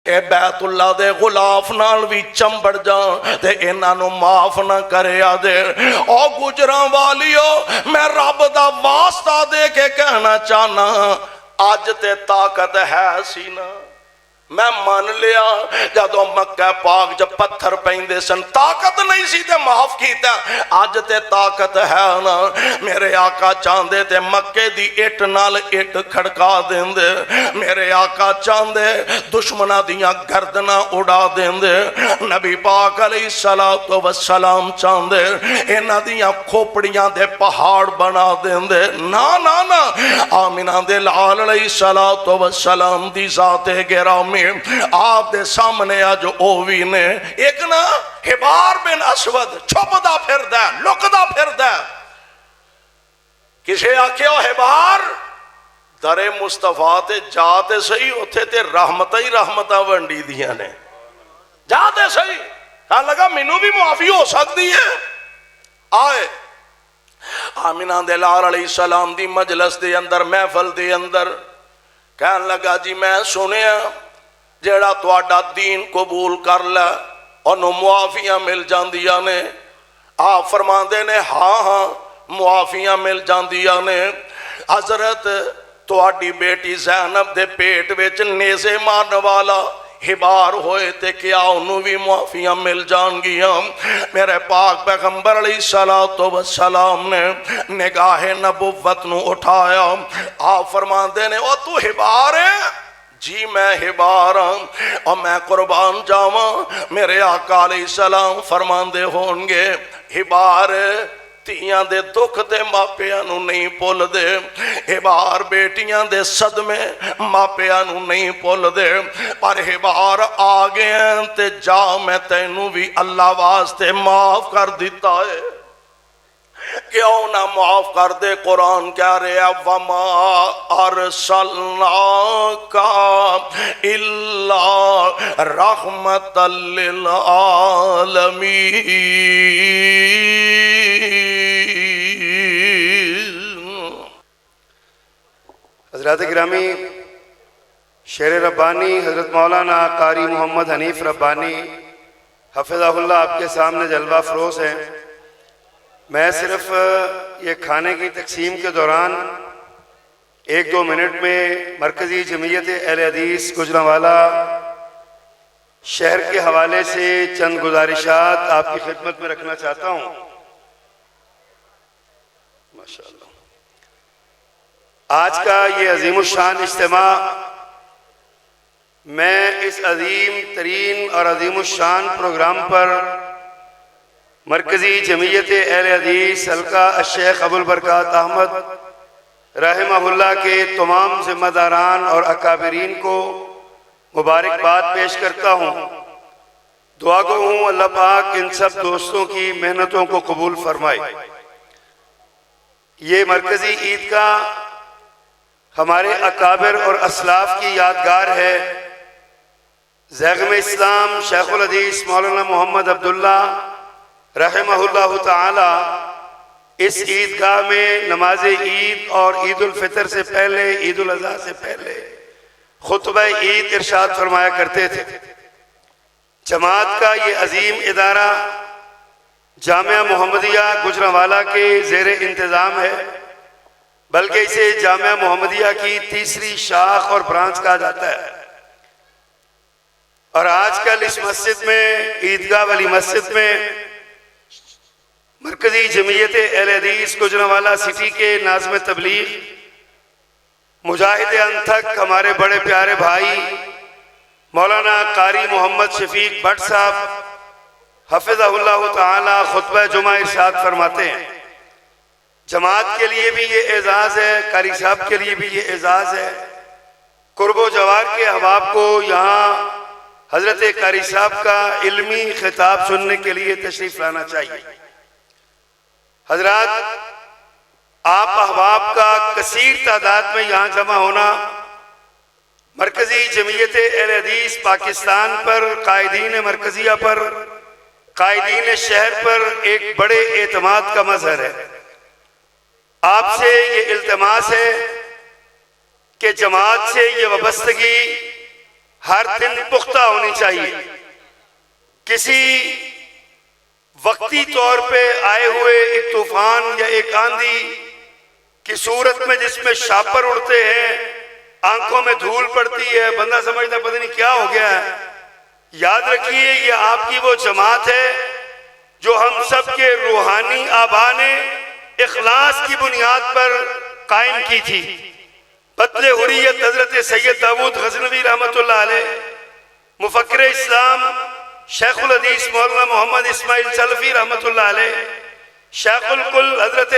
اے بیت اللہ دے غلاف نال بھی چمبڑ جان تے انہاں نو معاف نہ کریا دے۔ او گجراں والیو میں رب دا واسطہ دے کے کہنا چاہنا اج تے طاقت ہے سی نا، میں مان لیا جدو مکہ پاک جب پتھر پیندے سن طاقت نہیں سی تے معاف کیتا، آج تے طاقت ہے نا۔ میرے آقا چاندے تے مکے دی اٹ نال اٹ کھڑکا دیندے، میرے آقا چاندے دشمنہ دیاں گردنہ اڑا دیندے، نبی پاک علیہ السلام چاندے انہ دیاں کھوپڑیاں دے پہاڑ بنا دیندے۔ نا نا نا، آمینہ دے لال علیہ السلام دی ذات گرامی آپ دے سامنے آج اووی نے ایک نا حبار بن اسود چھپدا پھر دے لکدا پھر دے، کسے آکھے او حبار در مصطفیٰ تے جاتے صحیح اتھے تے رحمتہ ونڈی دیا نے، جاتے صحیح کہا لگا منو بھی معافی ہو سکتی ہے۔ آئے آمینہ دے لال علیہ السلام دی مجلس دے اندر محفل دے اندر کہن لگا جی میں سنیا جیڑا تواڈا دین قبول کر لے انہوں معافیاں مل جاندیاں نے۔ آپ فرماندے نے ہاں ہاں معافیاں مل جاندیاں نے۔ حضرت تواڈی بیٹی زینب دے پیٹ وچ نیزے مارن والا حبار ہوئے تے کیا انہوں بھی معافیاں مل جان گیاں۔ میرے پاک پیغمبر علیہ السلام نے نگاہ نبوت نو اٹھایا، آپ فرماندے نے او تو حبار ہے؟ جی میں حبار ہوں اور میں قربان جاواں۔ میرے آقا علیہ السلام فرماندے ہونگے حبار تیاں دے دکھ تے ماپیاں نو نہیں پول دے، حبار بیٹیاں دے صدمے ماپیاں نو نہیں پول دے، پر حبار آگئے تے جا میں تینوں بھی اللہ واسطے معاف کر دیتا ہے، کیوں نہ معاف کر دے۔ قرآن کہہ رہے ہیں وَمَا أَرْسَلْنَاكَ إِلَّا رَحْمَةً لِّلْعَالَمِينَ۔ حضرات گرامی، شعر ربانی حضرت مولانا قاری محمد حنیف ربانی حفظہ اللہ آپ کے سامنے جلوہ فروز ہیں۔ میں صرف یہ کھانے کی تقسیم کے دوران ایک دو منٹ میں مرکزی جمعیت اہل حدیث گوجرانوالہ شہر کے حوالے سے چند گزارشات آپ کی خدمت میں رکھنا چاہتا ہوں۔ ماشاءاللہ آج کا یہ عظیم الشان اجتماع میں اس عظیم ترین اور عظیم الشان پروگرام پر مرکزی جمعیت اہل حدیث حلقہ الشیخ ابو البرکات احمد رحمہ اللہ کے تمام ذمہ داران اور اکابرین کو مبارکباد پیش کرتا ہوں۔ دعا گو ہوں اللہ پاک ان سب دوستوں کی محنتوں کو قبول فرمائے۔ یہ مرکزی عیدگاہ ہمارے اکابر اور اسلاف کی یادگار ہے۔ زیغم اسلام شیخ الحدیث مولانا محمد عبداللہ رحمہ اللہ تعالی اس عیدگاہ میں نماز عید اور عید الفطر سے پہلے، عید الاضحیٰ سے پہلے خطبہ عید ارشاد فرمایا کرتے تھے۔ جماعت کا یہ عظیم ادارہ جامعہ محمدیہ گوجرانوالہ کے زیر انتظام ہے، بلکہ اسے جامعہ محمدیہ کی تیسری شاخ اور برانچ کہا جاتا ہے۔ اور آج کل اس مسجد میں، عیدگاہ والی مسجد میں، مرکزی جمعیت اہل حدیث گوجرانوالہ سٹی کے ناظم تبلیغ مجاہد انتھک ہمارے بڑے پیارے بھائی مولانا قاری محمد شفیق بٹ صاحب حفظہ اللہ تعالی خطبہ جمعہ ارشاد فرماتے ہیں۔ جماعت کے لیے بھی یہ اعزاز ہے، قاری صاحب کے لیے بھی یہ اعزاز ہے، قرب و جوار کے احباب کو یہاں حضرت قاری صاحب کا علمی خطاب سننے کے لیے تشریف لانا چاہیے۔ حضرات، آپ احباب کا کثیر تعداد میں یہاں جمع ہونا مرکزی جمعیت اہل حدیث پاکستان پر، قائدین مرکزیہ پر، قائدین شہر پر ایک بڑے اعتماد کا مظہر ہے۔ آپ سے یہ التماس ہے کہ جماعت سے یہ وابستگی ہر دن پختہ ہونی چاہیے. کسی وقتی طور پہ آئے ہوئے ایک طوفان یا ایک آندھی کی صورت میں جس میں شاپر اڑتے ہیں، آنکھوں میں دھول پڑتی ہے، بندہ سمجھتا پتہ نہیں کیا ہو گیا ہے. یاد رکھیے یہ آپ کی وہ جماعت ہے جو ہم سب کے روحانی آبا نے اخلاص کی بنیاد پر قائم کی تھی. بطل حریت حضرت سید داؤد غزنوی رحمۃ اللہ علیہ، مفکر اسلام شیخ الحدیث مولانا محمد اسماعیل سلفی رحمۃ اللہ علیہ، شیخ الکل حضرت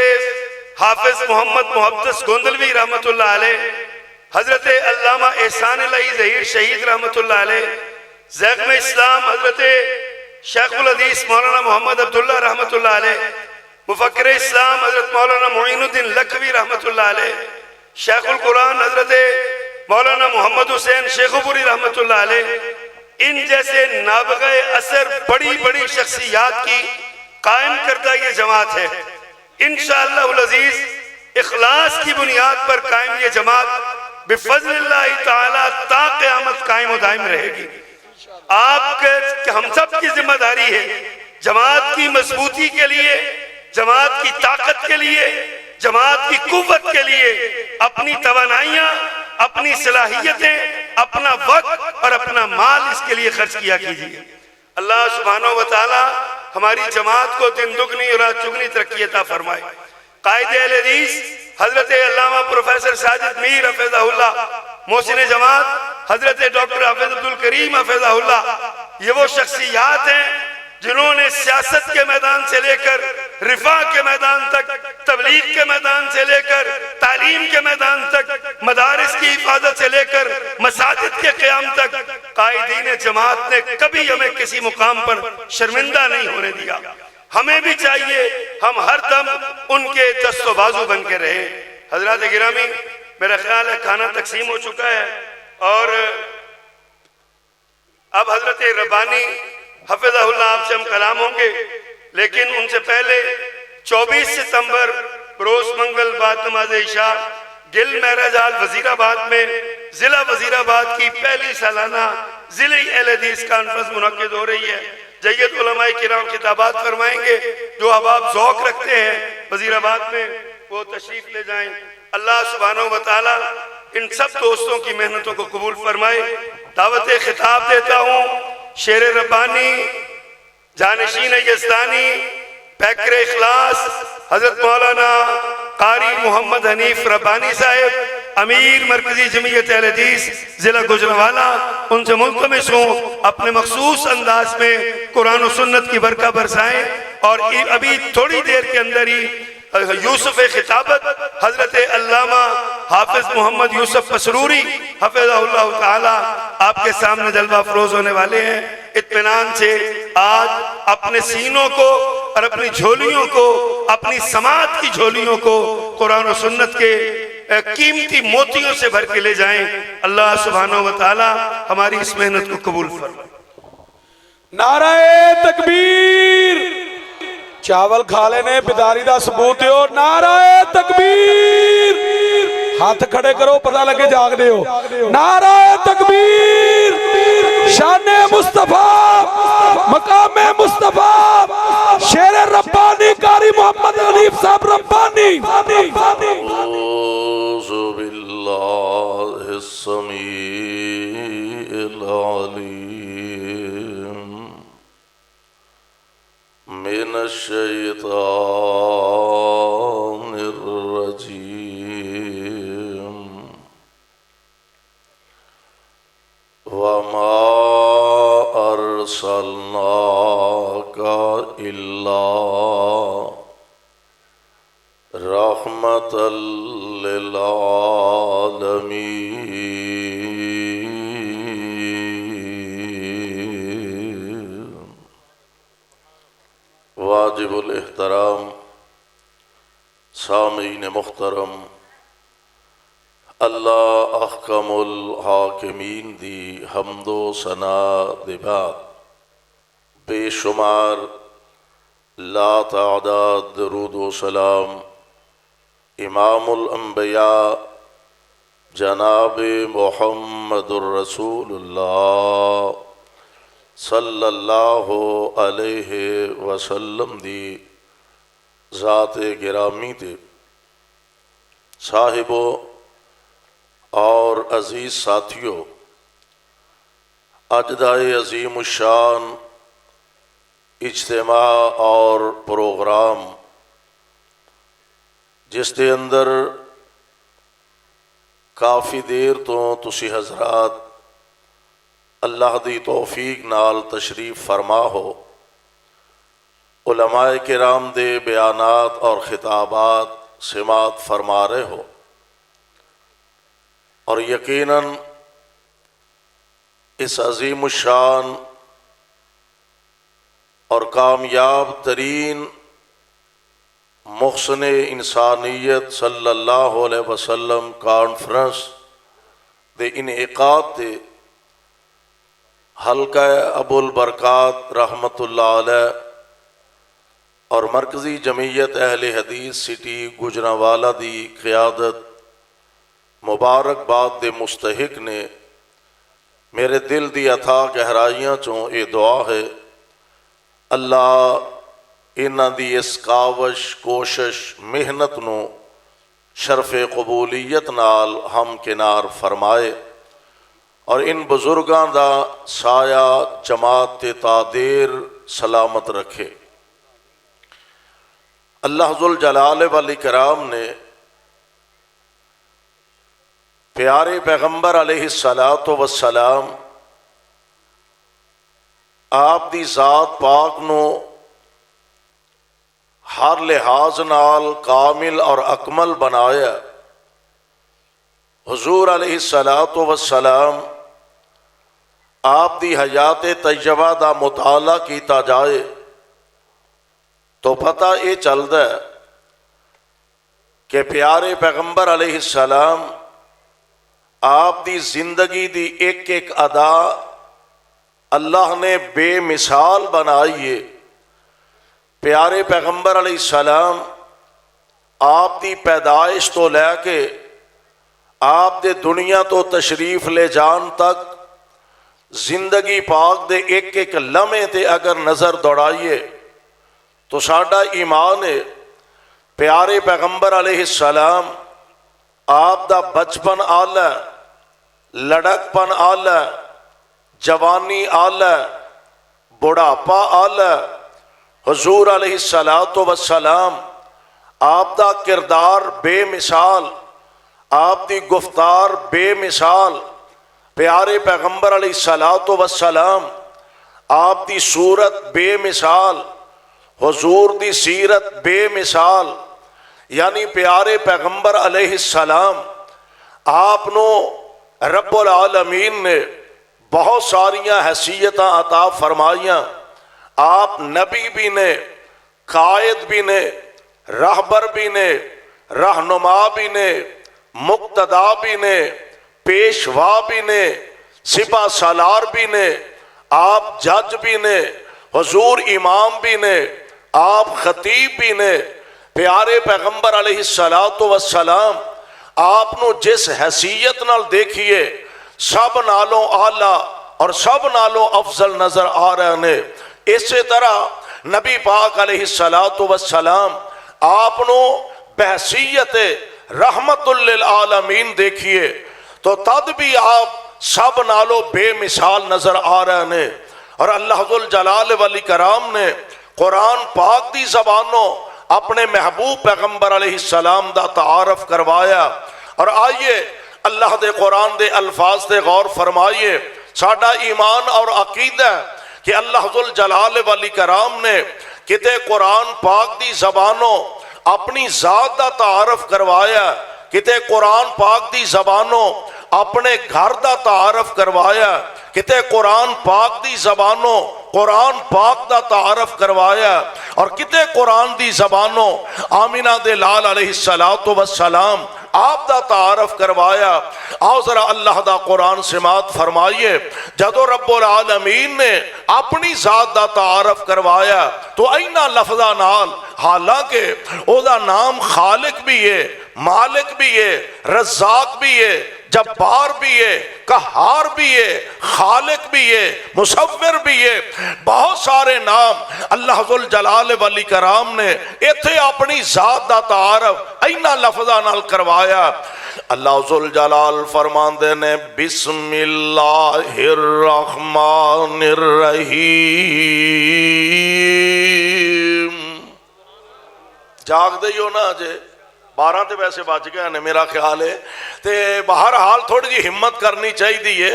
حافظ محمد محدث گوندلوی رحمۃ اللہ علیہ، حضرت علامہ احسان الہی ظہیر شہید رحمۃ اللہ علیہ، زیغم اسلام حضرت شیخ الحدیث مولانا محمد عبداللہ رحمۃ اللہ علیہ، مفکر اسلام حضرت مولانا معین الدین لکھوی رحمۃ اللہ علیہ، شیخ القرآن حضرت مولانا محمد حسین شیخ پوری رحمۃ اللہ علیہ، ان جیسے نابغہ اثر بڑی بڑی شخصیات کی قائم کردہ یہ جماعت ہے. انشاءاللہ العزیز اخلاص کی بنیاد پر قائم یہ جماعت بفضل اللہ تعالی تا قیامت قائم و دائم رہے گی. آپ کے ہم سب کی ذمہ داری ہے جماعت کی مضبوطی کے لیے، جماعت کی طاقت کے لیے، جماعت کی قوت کے لیے اپنی توانائیاں، اپنی صلاحیتیں، اپنا وقت اور اپنا مال اس کے لیے خرچ کیا کیجیے. اللہ سبحانہ و تعالی ہماری جماعت کو دن دگنی اور رات چگنی ترقی عطا فرمائے. قائد اہل حدیث حضرت علامہ پروفیسر ساجد میر حفظہ اللہ، محسن جماعت حضرت ڈاکٹر حافظ عبدالکریم حفظہ اللہ، یہ وہ شخصیات ہیں جنہوں نے سیاست کے میدان سے لے کر رفاہ کے میدان تک، تبلیغ کے میدان سے لے کر تعلیم کے میدان تک، مدارس کی حفاظت سے لے کر مساجد کے قیام تک، قائدین جماعت نے کبھی ہمیں کسی مقام پر شرمندہ نہیں ہونے دیا. ہمیں بھی چاہیے ہم ہر دم ان کے دست و بازو بن کے رہیں. حضرات گرامی، میرا خیال ہے کھانا تقسیم ہو چکا ہے اور اب حضرت ربانی حفظہ اللہ آپ سے ہم کلام ہوں گے، لیکن ان سے پہلے 24 ستمبر روز منگل بعد نماز عشاء گل مہراج ہال وزیر آباد میں ضلع وزیر آباد کی پہلی سالانہ ضلعی اہل حدیث کانفرنس منعقد ہو رہی ہے. جید علماء کرام خطابات فرمائیں گے. جو احباب ذوق رکھتے ہیں وزیر آباد میں وہ تشریف لے جائیں. اللہ سبحانہ و تعالی ان سب دوستوں کی محنتوں کو قبول فرمائے. دعوت خطاب دیتا ہوں شیر ربانی، جانشین یزدانی، پیکر اخلاص حضرت مولانا قاری محمد حنیف ربانی صاحب، امیر مرکزی جمعیت اہل حدیث ضلع گوجرانوالہ، ان سے ملتمس ہوں اپنے مخصوص انداز میں قرآن و سنت کی برکہ برسائیں. اور ابھی تھوڑی دیر کے اندر ہی یوسف خطابت حضرت علامہ حافظ محمد یوسف پسروری حفظہ اللہ تعالی آپ کے سامنے جلوہ افروز ہونے والے ہیں. اطمینان سے آج اپنے سینوں کو اور اپنی جھولیوں کو، اپنی سماعت کی جھولیوں کو قرآن و سنت کے قیمتی موتیوں سے بھر کے لے جائیں. اللہ سبحانہ و تعالی ہماری اس محنت کو قبول فرمائے. نعرہ تکبیر. چاول کھا لینے بیداری دا ثبوت دیو. نعرہ تکبیر. ہاتھ کھڑے کرو پتہ لگے جاگ دیو. نعرہ تکبیر. شان مصطفیٰ، مقام مصطفیٰ، شیر ربانی قاری محمد حنیف صاحب ربانی. اعوذ باللہ السمیع العلیم من الشیطان الرجیم. وما ارسلناک الا رحمت للعالمین. واجب الاحترام سامعین محترم، اللہ احکم الحاکمین دی حمد و ثنا دے بعد بے شمار لا تعداد درود و سلام امام الانبیاء جناب محمد الرسول اللہ صلی اللہ علیہ وسلم دی ذات گرامی تے صاحبو اور عزیز ساتھیو، اج دا عظیم الشان اجتماع اور پروگرام جس دے اندر کافی دیر تو تسی حضرات اللہ دی توفیق نال تشریف فرما ہو، علماء کرام دے بیانات اور خطابات سماعت فرما رہے ہو، اور یقیناً اس عظیم الشان اور کامیاب ترین محسن انسانیت صلی اللہ علیہ وسلم کانفرنس دے انعقاد تے حلقہ ابو البرکات رحمت اللہ علیہ اور مرکزی جمعیت اہل حدیث سٹی گجرانوالہ دی قیادت مبارکباد دے مستحق نے میرے دل دی اتھا گہرائیاں چوں اے دعا ہے، اللہ انہاں دی اس کاوش کوشش محنت نو شرف قبولیت نال ہم کنار فرمائے، اور ان بزرگاں دا سایہ جماعت تا دیر سلامت رکھے۔ اللہ ذوالجلال والاکرام نے پیارے پیغمبر علیہ السلام آپ دی ذات پاک نو ہر لحاظ نال کامل اور اکمل بنایا۔ حضور علیہ السلام آپ دی حیات طیبہ دا مطالعہ کیتا جائے تو پتہ یہ چلتا ہے کہ پیارے پیغمبر علیہ السلام آپ دی زندگی دی ایک ایک ادا اللہ نے بے مثال بنائی ہے۔ پیارے پیغمبر علیہ السلام آپ دی پیدائش تو لے کے آپ دے دنیا تو تشریف لے جان تک زندگی پاک دے ایک ایک لمحے تے اگر نظر دوڑائیے تو ساڈا ایمان ہے پیارے پیغمبر علیہ السلام آپ دا بچپن آلہ، لڑکپن آلہ، جوانی آلہ، بڑھاپا آلہ، حضور علیہ السلام آپ دا کردار بے مثال، آپ دی گفتار بے مثال، پیارے پیغمبر علیہ السلام آپ دی صورت بے مثال، حضور دی سیرت بے مثال، یعنی پیارے پیغمبر علیہ السلام آپ نو رب العالمین نے بہت ساریاں حیثیتاں عطا فرمائیاں۔ آپ نبی بھی نے، قائد بھی نے، راہبر بھی نے، رہنما بھی نے، مقتدا بھی نے، پیشوا بھی نے، سپہ سالار بھی نے، آپ جج بھی نے، حضور امام بھی نے، آپ خطیب بھی نے۔ پیارے پیغمبر علیہ السلام آپ نو جس حیثیت نال دیکھیے سب نالوں اعلیٰ اور سب نالوں افضل نظر آ رہے ہیں۔ اسی طرح نبی پاک علیہ السلام آپ نو بحثیت رحمت للعالمین دیکھیے تو تد بھی آپ سب نالوں بے مثال نظر آ رہے ہیں۔ اور اللہ ذوالجلال والاکرام نے قرآن پاک دی زبانوں اپنے محبوب پیغمبر علیہ السلام دا تعارف کروایا۔ اور آئیے اللہ دے قرآن دے الفاظ دے غور فرمائیے۔ ساڈا ایمان اور عقیدہ کہ اللہ ذوالجلال والاکرام نے کتے قرآن پاک دی زبانوں اپنی ذات دا تعارف کروایا، کتے قرآن پاک دی زبانوں اپنے گھر دا تعارف کروایا، کتے قرآن پاک دی زبانوں قرآن پاک دا تعارف کروایا، اور کتے قرآن دی زبانوں آمینہ دے لال علیہ السلام آپ دا تعارف کروایا۔ آؤ ذرا اللہ دا قرآن سماعت فرمائیے۔ جدو رب العالمین نے اپنی ذات دا تعارف کروایا تو اینا لفظہ نال، حالانکہ او دا نام خالق بھی ہے، مالک بھی ہے، رزاق بھی ہے، جبار بھی ہے، قہار بھی ہے، خالق بھی ہے، مصور بھی ہے، بہت سارے نام اللہ ذوالجلال والی کرام نے ایتھے اپنی ذات دا تعارف اینا لفظاں نال کروایا۔ اللہ ذوالجلال فرماندے نے بسم اللہ الرحمن الرحیم۔ جاگ دے ہو نا جے 12 تے ویسے بچ گئے نے میرا خیال ہے تے بہرحال تھوڑی جی ہمت کرنی چاہیے۔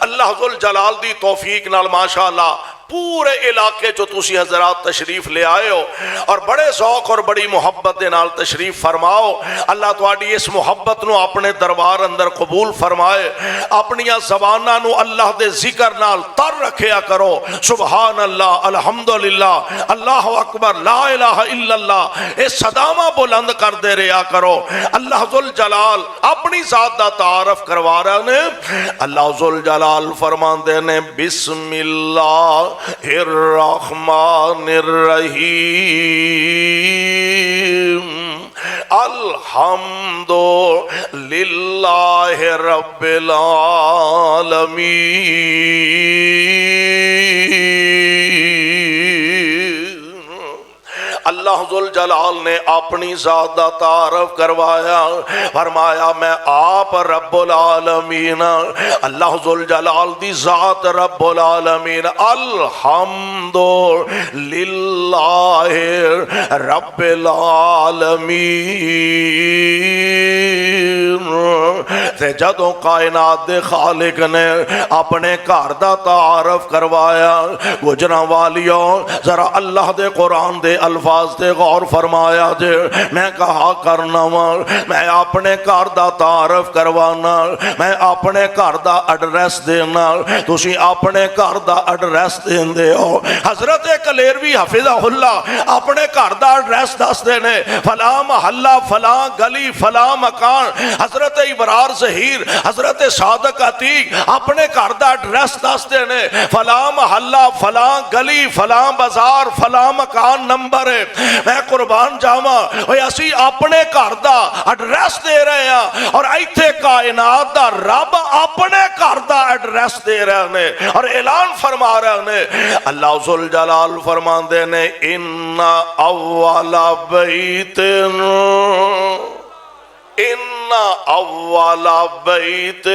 اللہ ذوالجلال دی توفیق نال ماشاءاللہ پورے علاقے جو تسی حضرات تشریف لے آئے ہو اور بڑے ذوق اور بڑی محبت دے نال تشریف فرماؤ۔ اللہ تواڈی اس محبت نو اپنے دربار اندر قبول فرمائے۔ اپنیاں زباناں نو اللہ دے ذکر نال تر رکھیا کرو، سبحان اللہ، الحمدللہ، اللہ اکبر، لا الہ الا اللہ، اے صداواں بلند کر دے رہا کرو۔ اللہ ذوالجلال اپنی ذات دا تعارف کروا رہے نے۔ اللہ ذوالجلال فرماندے نے بسم اللہ الرحمن الرحیم، الحمد للہ رب العالمین۔ اللہ ذوالجلال نے اپنی ذات دا تعارف کروایا، فرمایا میں آپ رب العالمین، اللہ ذوالجلال دی ذات رب العالمین، الحمد للہ رب العالمین۔ تے جدوں کائنات دے خالق نے اپنے گھر دا تعارف کروایا، گجراں والیوں ذرا اللہ دے قرآن دے الفاظ تے غور فرمایا جے۔ میں کہا کرنا میں اپنے گھر دا تعارف کروانا، میں اپنے گھر دا ایڈریس دینا، تسی اپنے گھر دا ایڈریس دین دے ہو۔ حضرت کلیروی حفظہ اللہ اپنے گھر دا ایڈریس دس دینے، فلاں محلہ، فلاں گلی، فلاں مکان۔ حضرت ابرار ظہیر، حضرت صادق عتیق اپنے گھر دا ایڈریس دس دینے، فلاں محلہ، فلاں گلی، فلاں بازار، فلاں مکان نمبر ہے۔ میں قربان جاواں اوے اسی اپنے گھر دا ایڈریس دے رہے ہیں اور ایتھے کائنات دا رب اپنے گھر دا ایڈریس دے رہے ہیں اور اعلان فرما رہے ہیں۔ اللہ ذوالجلال فرماندے نے ان اول بیت ان اول بیت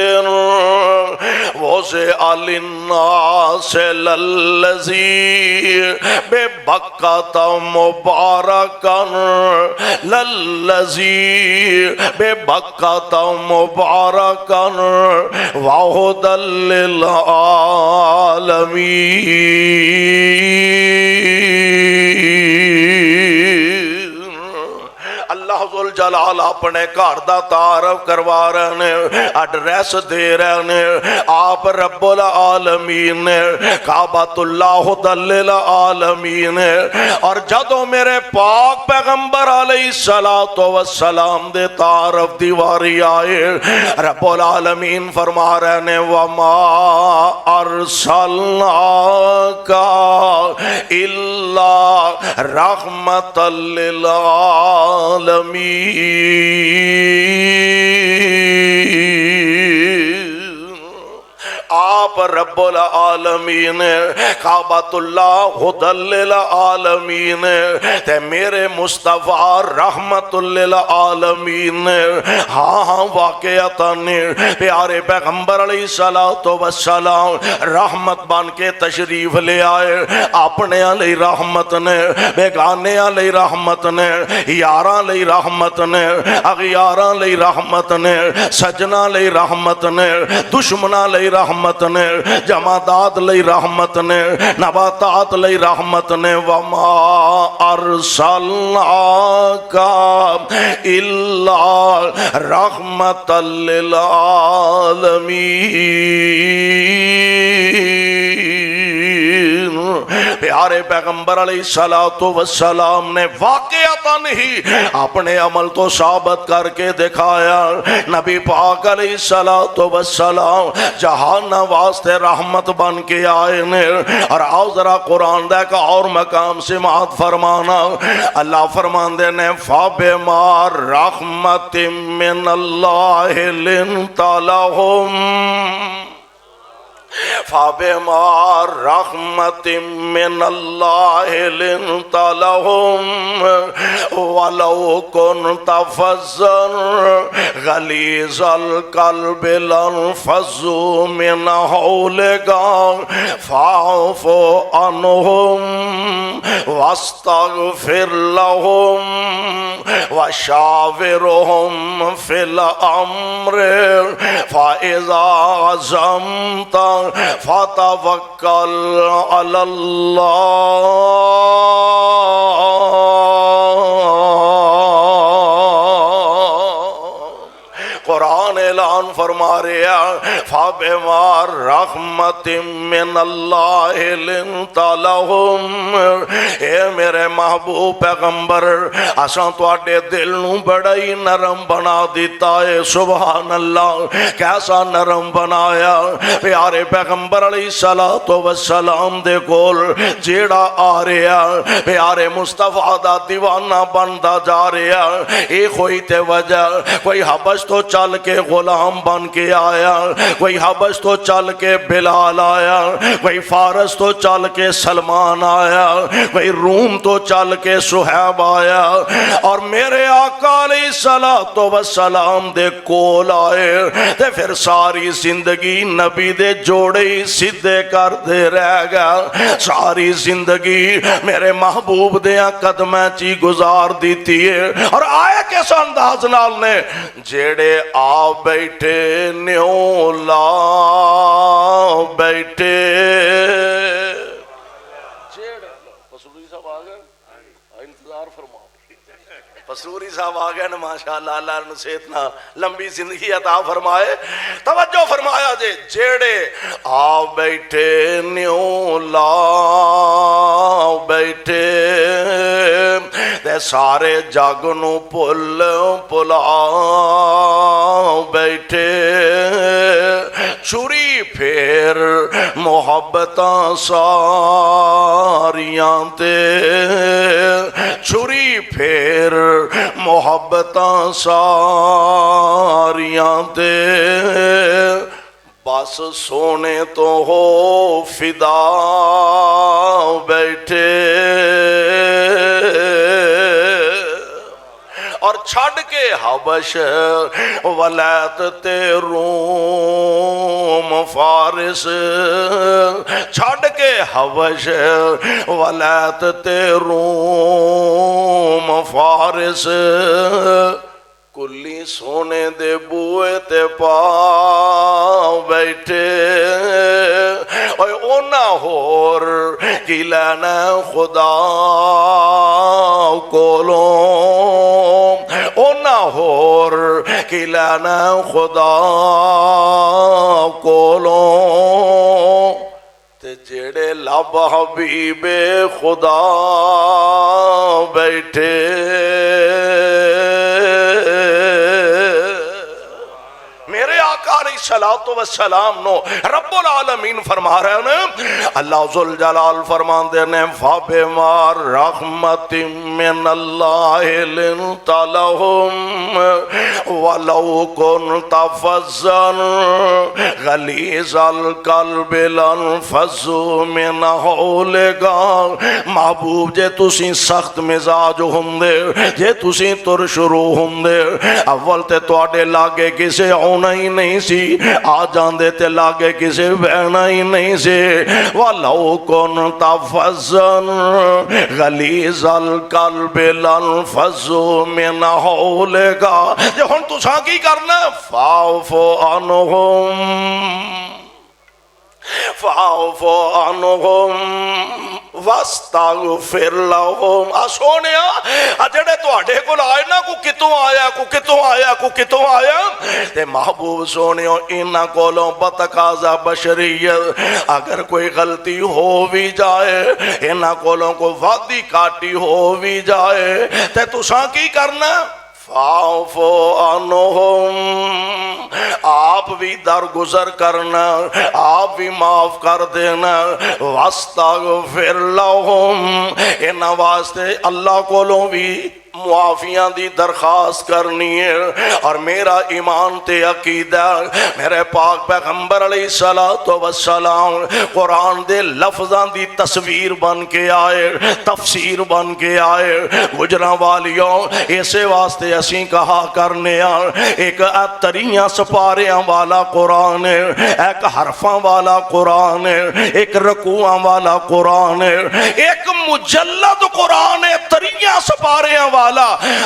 وضع للناس للذی ببکۃ مبارکا للذی ببکۃ مبارکا وہدی للعالمین۔ اللہ ذوالجلال اپنے گھر دا تعارف کروا رہے ہیں، ایڈریس دے رہے ہیں۔ آپ رب العالمین کعبۃ اللہ للعالمین۔ اور جدوں میرے پاک پیغمبر علیہ السلام دے تعارف دی واری آئے، رب العالمین فرما رہے ہیں وما ارسلناک الا رحمۃ للعالمین۔ آپ رب العالمین کعبۃ اللہ ہدی للعالمین تے میرے مصطفیٰ رحمت للعالمین۔ ہاں ہاں واقعتاً پیارے پیغمبر علیہ السلام رحمت بن کے تشریف لے آئے، اپنے علیہ رحمت نے، بیگانے علیہ رحمت نے، یاراں علیہ رحمت نے، اغیاراں علیہ رحمت نے، سجنا علیہ رحمت نے، دشمنا علیہ رحمت نے، جمادات لئی رحمت نے، نباتات لئی رحمت نے۔ وما ارسلناک الا رحمۃ للعالمین۔ پیارے پیغمبر علیہ الصلوۃ والسلام نے واقعتاً ہی اپنے عمل تو ثابت کر کے دکھایا. نبی پاک علیہ الصلوۃ والسلام جہان واسطے رحمت بن کے آئے نے. اور آؤ ذرا قرآن دا ایک اور مقام سماعت فرمانا. اللہ فرماندے نے فَبِمَا رَحْمَةٍ مِّنَ اللَّهِ لِنْتَ لَهُمْ فَبِمَا رَحْمَةٍ مِّنَ اللَّهِ لِنْتَ لَهُمْ وَلَوْ كُنْتَ فَظًّا غَلِيظَ الْقَلْبِ لَانفَضُّوا مِنْ حَوْلِكَ فَاعْفُ عَنْهُمْ وَاسْتَغْفِرْ لَهُمْ وَشَاوِرْهُمْ فِي الْأَمْرِ فَإِذَا عَزَمْتَ فتوکل علی اللہ. قرآن اعلان فرما رہا فَبِمَا رَحْمَةٍ مِّنَ اللَّهِ لِنْتَ لَهُمْ. اے میرے محبوب پیغمبر اساں تواڈے دل نوں بڑا ہی نرم بنا دیتا ہے. سبحان اللہ کیسا نرم بنایا. پیارے پیغمبر علیہ الصلوۃ والسلام دے کول جیڑا آ رہا پیارے مصطفیٰ دا دیوانہ بندا جا رہا. اے کوئی تے وجہ کوئی حبش تو چل کے غلام بن کے آیا, کوئی حبش تو چل کے بلال آیا, کوئی فارس تو چل کے سلمان آیا, کوئی روم تو چل کے سہیب آیا, اور میرے آقا علیہ الصلوۃ والسلام دے کول آئے تے پھر ساری زندگی نبی دے جوڑے ہی سیدھے کر دے رہ گیا. ساری زندگی میرے محبوب دیاں قدمیں چی گزار دیتی ہے. اور آئے کس انداز نال نے جیڑے آ بیٹھے نیو لا بیٹھے. پسروری صاحب آ گئے, انتظار فرماؤ. پسروری صاحب آ گئے نا ماشاءاللہ. اللہ نصیحت نہ لمبی زندگی عطا فرمائے. توجہ فرمایا جے جیڑے آ بیٹھے نیو لا بیٹھے تے سارے جگ نو پل پلا بیٹھے. چھری پھر محبتاں ساریاں تے چھری پھر محبتاں ساریاں تے بس سونے تو ہو فدا بیٹھے. اور چھڑ کے حبش ولایت تے روم فارس, چھڑ کے حبش ولایت تے روم فارس, کلی سونے دے بوئے تے پا بیٹھے. اوے اونا ہور کی لینا خدا کولوں, اونا ہور کی لینا خدا کولوں تے جیڑے لب حبیب خدا بیٹھے. میرے آقا علیہ الصلوۃ والسلام نو رب العالمین فرما رہے ہیں. اللہ ذوالجلال فرماندے نے فَبِمَا رَحْمَةٍ مِّنَ اللَّهِ لِنْتَ لَهُمْ وَلَوْ كُنْتَ فَظًّا غَلِيظَ الْقَلْبِ لَانفَضُّوا مِنْ حَوْلِكَ. محبوب جے تسی سخت مزاج ہوندے, جے تسی ترشرو ہوندے, اول تے تواڈے لاگے کسے آنا ہی نہیں سی, آ جاندے تے لاگے کسے بہنا ہی نہیں سی. وَلَوْ كُنْتَ فَظًّا غَلِيظَ الْقَلْبِ لَانفَضُّوا مِنْ حَوْلِكَ. جے ہن تساں کی کرنا فَاعْفُ عَنْهُمْ فَاعْفُ عَنْهُمْ واستغفر لهم سونیا جڑے تواڈے کول آئے نا کو کتوں آیا کو کتوں آیا کو کتوں آیا تے محبوب سونیو انہاں کولوں بتقاضا بشریت اگر کوئی غلطی ہو بھی جائے انہاں کولوں کو وادی کاٹی ہو بھی جائے تے تساں کی کرنا فاعفو عنہم آپ بھی درگزر کرنا آپ بھی معاف کر دینا واستغفر لہم انہاں واسطے اللہ کولوں بھی معافیاں دی درخواست کرنی ہے اور میرا ایمان تے عقیدہ میرے پاک پیغمبر علیہ السلام قرآن دے لفظاں دی تصویر بن کے آئے تفسیر بن کے آئے گجراں والیوں اسے واسطے اسیں کہا کرنے ایک تریاں سپاریاں والا قرآن ہے ایک حرفاں والا قرآن ہے ایک رکوعاں والا قرآن ہے ایک مجلد قرآن ہے تریاں سپاریاں والا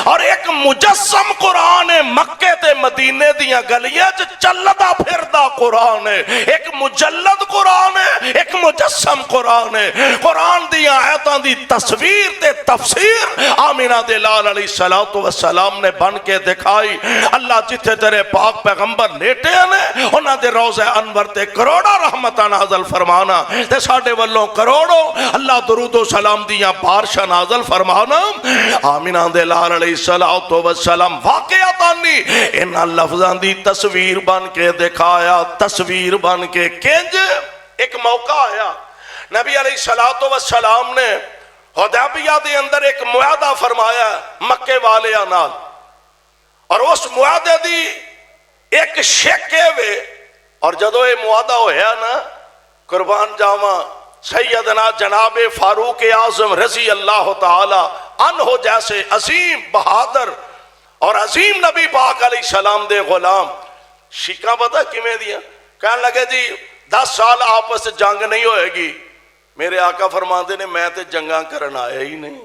اور ایک مجسم قرآن ہے مکے تے مدینے دیاں گلیاں چلدا پھردا قرآن ہے ایک مجلد قرآن ہے ایک مجسم قرآن ہے قرآن دیاں آیتاں دی تصویر تے تفسیر آمینہ دے لال علیہ السلام نے بن کے دکھائی اللہ جتھے تیرے پاک پیغمبر لیٹے ہیں انہاں دے روضہ انور تے کروڑا رحمتہ نازل فرمانا تے ساڑھے والوں کروڑوں اللہ درود و سلام دیاں بارشہ نازل فرمانا آمینہ دے لال علیہ السلام واقعاتانی انہاں لفظان دی تصویر بن کے دکھایا تصویر بن کے کنج ایک موقع آیا نبی علیہ السلام نے حدیبیہ دے اندر ایک معاہدہ فرمایا مکے والے نال اور اس معاہدے دی ایک شکے وے اور جدو یہ معاہدہ ہویا نا قربان جاواں سیدنا جناب فاروق اعظم رضی اللہ تعالی عنہ جیسے عظیم بہادر اور عظیم نبی پاک علیہ السلام دے غلام شکا پتہ کیویں دیا کہنے لگے جی 10 سال آپس سے جنگ نہیں ہوئے گی میرے آقا فرماندے نے میں تے جنگاں کرن آیا ہی نہیں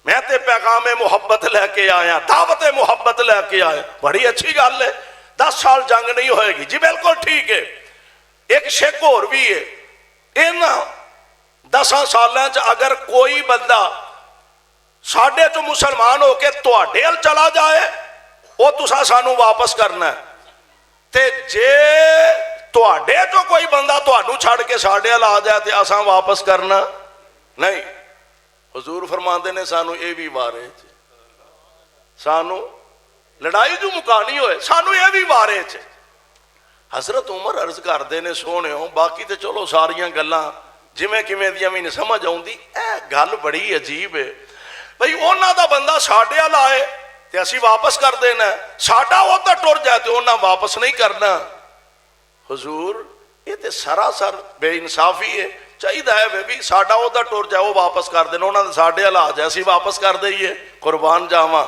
میں تے پیغام محبت لے کے آیا دعوت محبت لے کے آیا بڑی اچھی گل ہے 10 سال جنگ نہیں ہوئے گی جی بالکل ٹھیک ہے ایک شک اور بھی ہے ان 10 سالاں اگر کوئی بندہ ساڑھے تو مسلمان ہو کے تو ڈیل چلا جائے وہ تسا سانو واپس کرنا ہے تے جے تو ڈے تو کوئی بندہ تو انو چھاڑ کے ساڑھے لا جائے تے آسان واپس کرنا نہیں حضور فرماندے نے سانو اے بھی وارے چھے سانو لڑائی جو مکانی ہوئے سانو اے بھی وارے چھے حضرت عمر عرض کر دینے سونے ہوں باقی تے چلو ساریاں گلاں جمیں کمیں دیا میں نے سمجھ آؤں دی اے گل بڑی عجیب ہے بھئی اونا دا بندہ ساڑھے لائے تے اسی واپس کر دینا ساڑھا ہوتا ٹور جائے تے اونا واپس نہیں کرنا حضور یہ تے سراسر بے انصافی ہے چاہیے ہے بھی ساڑھا ہوتا ٹور جائے وہ واپس کر دینا اونا دا ساڑھے لا جائے اسی واپس کر دئیے قربان جاواں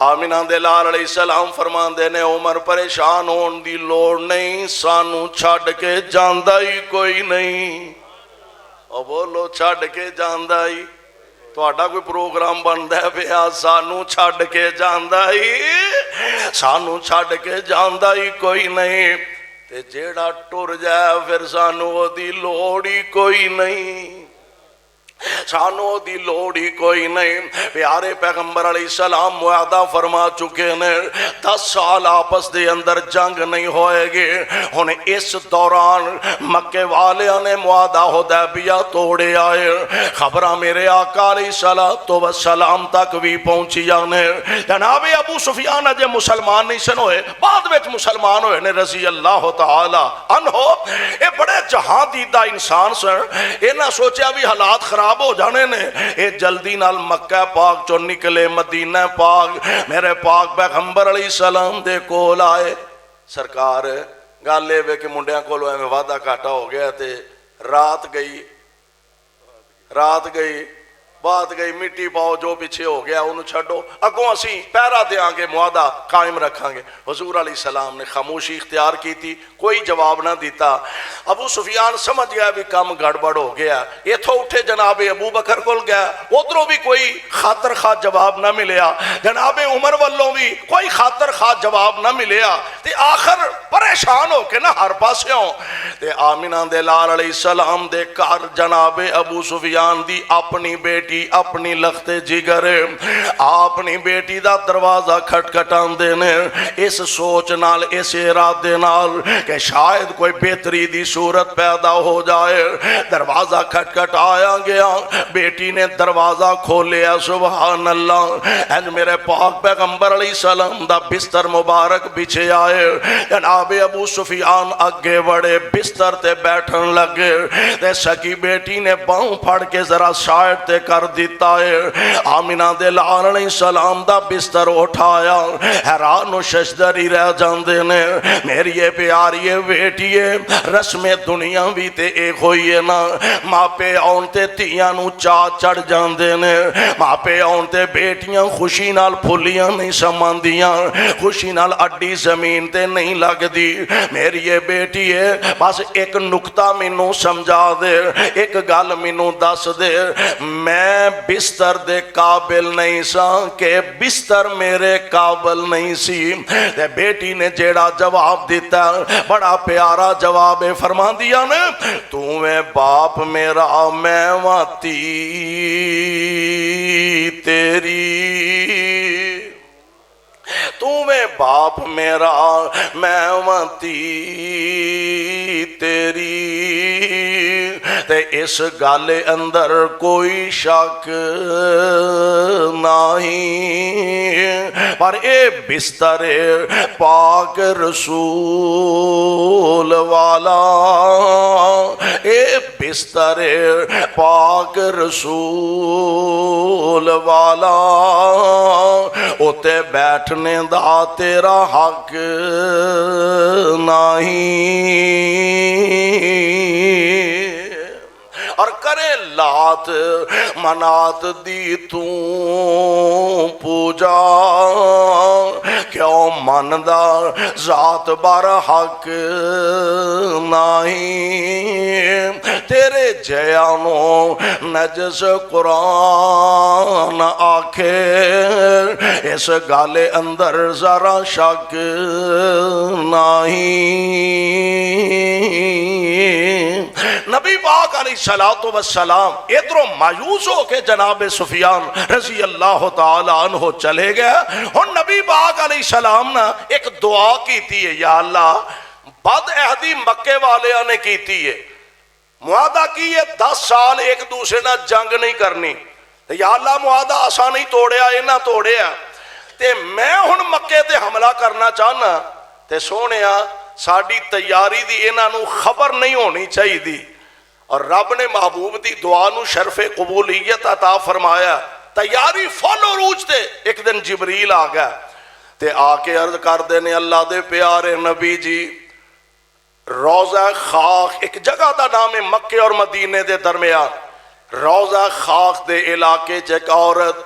آمینہ دے لال علیہ السلام فرمان دینے عمر پریشان ہون دی لوڑ نہیں سانو چھاڑ کے جاندائی کوئی نہیں اور بولو چھاڑ کے جاندائی تو آٹھا کوئی پروگرام بندہ ہے بیا سانو چھاڑ کے جاندائی کوئی نہیں تے جیڑا ٹور جائے پھر سانو دی لوڑی کوئی نہیں سانو دی لوڑی کوئی نہیں پیارے پیغمبر علیہ السلام معاہدہ فرما چکے نے 10 سال آپس دے اندر جنگ نہیں ہوئے گے انہیں اس دوران مکے والیاں نے معاہدہ حدیبیہ توڑے آئے خبرہ میرے آقا علیہ السلام تک بھی پہنچی جانے جناب ابو سفیان جے مسلمان نہیں سن ہوئے بعد وچ مسلمان ہوئے نے رضی اللہ تعالی عنہ اے بڑے جہاں دیدہ انسان سن اے نہ سوچیا بھی حالات خراب ہو جانے نے اے جلدی نال مکہ پاک چو نکلے مدینہ پاک میرے پاک پیغمبر علیہ السلام دے کول آئے سرکار گالے وے کہ منڈیاں کولو میں وعدہ کاٹا ہو گیا تے رات گئی بات گئی مٹی پاؤ جو پیچھے ہو گیا انہوں چھڑو اگوں اسی پہرا دیاں گے معاہدہ قائم رکھاں گے حضور علیہ السلام نے خاموشی اختیار کی تھی کوئی جواب نہ دیتا ابو سفیان سمجھ گیا بھی کم گڑبڑ ہو گیا ایتھوں اٹھے جناب ابو بکر کول گیا ادھروں بھی کوئی خاطر خواہ جواب نہ ملیا جناب عمر والوں بھی کوئی خاطر خواہ جواب نہ ملیا تے آخر پریشان ہو کے نہ ہر پاسے ہوں تے آمینہ دے لال علیہ السلام دے کار جناب ابو سفیان دی اپنی بیٹی اپنی لخت جگر اپنی بیٹی دا دروازہ کھٹکھٹان دینے اس سوچ نال اس ارادے نال کہ شاید کوئی بہتری دی صورت پیدا ہو جائے دروازہ کھٹکھٹایا گیا بیٹی نے دروازہ کھولیا سبحان اللہ اینج میرے پاک پیغمبر علیہ السلام دا بستر مبارک بچھے آئے جناب ابو سفیان اگے بڑے بستر تے بیٹھن لگے تے سکی بیٹی نے باؤں پھڑ کے ذرا شاید تے کر دیتا ہے آمینہ دے لال علیہ السلام دا بستر اٹھایا حیران و ششدری رہ جاندے نے میری یہ پیاری بیٹی ہے رسم دنیا بھی تے ایک ہوئی ہے نا ماں پہ آن تے تیاں نو چاہ چڑھ جاندے نے ماں پہ آن تے بیٹیاں خوشی نال پھولیاں نہیں سماندیاں خوشی نال اڈی زمین تے نہیں لگ دی میری یہ بیٹی ہے بس ایک نکتہ مینوں سمجھا دے ایک گل مینوں دس دے میں بستر دے قابل نہیں سا کہ بستر میرے قابل نہیں سی تے بیٹی نے جیڑا جواب دیتا بڑا پیارا جواب فرما دیا نے تو میں باپ میرا میں واتی تیری تو میں باپ میرا میں واتی تیری تے اس گل اندر کوئی شک نہیں پر اے بستر پاک رسول والا اے بستر پاک رسول والا اتے بیٹھنے دا تیرا حق نہیں اور کرے لات منات دی تو پوجا کیوں مندہ ذات بار حق نہیں تیرے جیانوں نجس قرآن آکھے اس گالے اندر ذرا شک نہیں نبی پاک علیہ السلام ادھروں مایوس ہو کے جناب سفیان رضی اللہ تعالی عنہ چلے گئے اور نبی پاک علیہ السلام نے ایک دعا کیتی ہے یا اللہ بد عہدی مکے والے نے کیتی ہے معاہدہ کی ہے 10 سال ایک دوسرے نہ جنگ نہیں کرنی یا اللہ معاہدہ آسان نہیں توڑیا یہ نہ توڑیا تے میں ہن مکے تے حملہ کرنا چاہنا تے سونیا ساڑی تیاری دی انہاں نو خبر نہیں ہونی چاہی دی اور رب نے محبوب دی دعا نو شرف قبولیت عطا فرمایا تیاری فل عروج تے ایک دن جبریل آ گیا تے آ کے عرض کر دینے اللہ دے پیارے نبی جی روضہ خاک ایک جگہ دا نام ہے مکے اور مدینے دے درمیان روضہ خاک دے علاقے چیک عورت